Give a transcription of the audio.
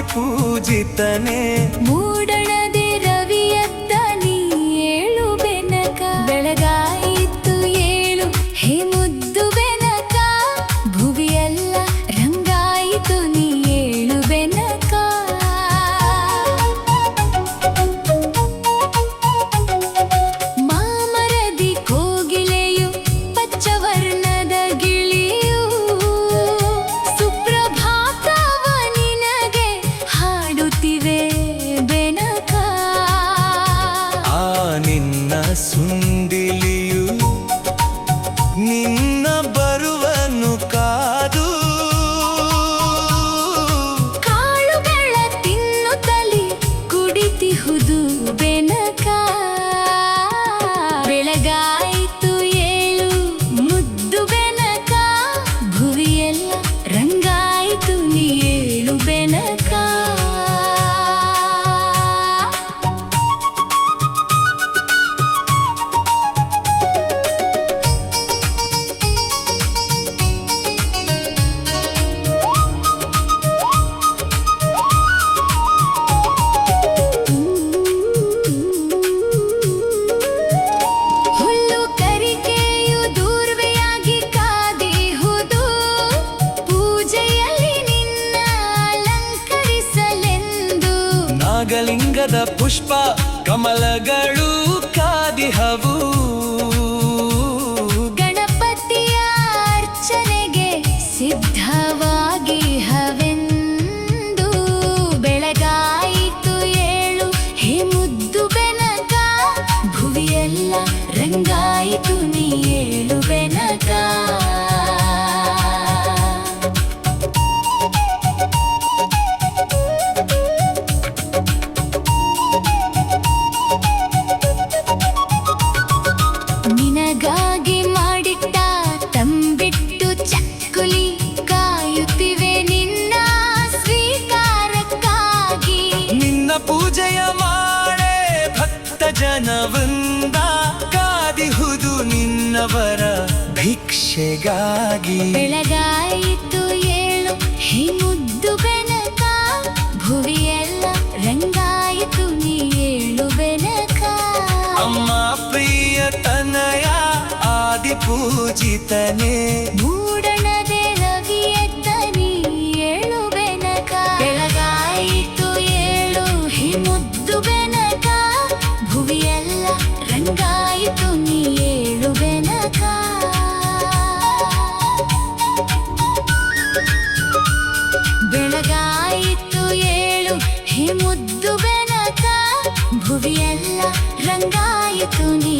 ಆದಿಪೂಜಿತನೇ ಮೂಡಣದೆ ರವಿಯತ್ತ ನೀ ಏಳು ಬೆನಕ ಬೆಳಗಾಯಿತು ಏಳು ಹೇ ಮುದ್ದು ಬೆನಕ ಭುವಿಯೆಲ್ಲ ರಂಗಾಯಿತು ನೀ ಏಳು ಬೆನಕ ಮಾಮರದಿ ಕೋಗಿಲೆಯು ಪಚ್ಚವರ್ಣದ ಗಿಳಿಯು ಸುಪ್ರಭಾತವ ನಿನಗೆ ಹಾಡುತ್ತಿವೆ ಬೆನಕ ಆ ನಿನ್ನ ಸುಂಡಿಲಿಯು ನಿನ್ನ ಬರುವನ್ನು ಕಾದು ಕಾಳುಗಳ ತಿನ್ನುತ್ತಲಿ ಕುಡಿತಿಹುದು ಬೆನಕ ಬೆಳಗಾಯಿತು ಏಳು ಮುದ್ದು ಬೆನಕ ಭುವಿಯೆಲ್ಲ ರಂಗಾಯಿತು ನೀ ಏಳು ಬೆನಕ ಹುಲ್ಲು ಕರಿಕೆಯು ದೂರ್ವೆಯಾಗಿ ಕಾದಿಹುದು ಪೂಜೆಯಲ್ಲಿ ನಿನ್ನ ಅಲಂಕರಿಸಲೆಂದು ನಾಗಲಿಂಗದ ಪುಷ್ಪ ಕಮಲಗಳು ಕಾದಿಹವು ಗಣಪತಿಯ ಅರ್ಚನೆಗೆ ಸಿದ್ಧವಾಗಿ ಹವೆಂದು ಬೆಳಗಾಯಿತು ಏಳು ಹೇ ಮುದ್ದು ಬೆನಕ ಭುವಿಯೆಲ್ಲ ರಂಗಾಯಿತು ನೀ ಏಳು ಬೆನಕ ನಿನಗಾಗಿ ಮಾಡಿಟ್ಟ ತಂಬಿಟ್ಟು ಚಕ್ಕುಲಿ ಕಾಯುತ್ತಿವೆ ನಿನ್ನ ಸ್ವೀಕಾರಕ್ಕಾಗಿ ನಿನ್ನ ಪೂಜೆಯ ಮಾಡೆ ಭಕ್ತ ಜನವೃಂದ ಕಾದಿಹುದು ನಿನ್ನವರ ಭಿಕ್ಷೆಗಾಗಿ ಬೆಳಗಾಯಿತು ಏಳು ಹೇ ಮುದ್ದು ಬೆನಕ ಭುವಿಯೆಲ್ಲ ರಂಗಾಯಿತು ನೀ ಏಳು ಬೆನಕ ಅಮ್ಮ ಪ್ರಿಯ ತನಯ ಆದಿಪೂಜಿತನೇ ಮೂಡಣದೆ ರವಿಯತ್ತ ನೀ ಏಳು ಬೆನಕ ಬೆಳಗಾಯಿತು ಏಳು ಹೇ ಮುದ್ದು ಬೆನಕ ಭುವಿಯೆಲ್ಲ ರಂಗಾಯಿತು ನೀ ಏಳು ಬೆನಕ ಬೆಳಗಾಯಿತು ಏಳು ಹೇ ಮುದ್ದು ಬೆನಕ ಭುವಿಯೆಲ್ಲ ರಂಗಾಯಿತು ನೀ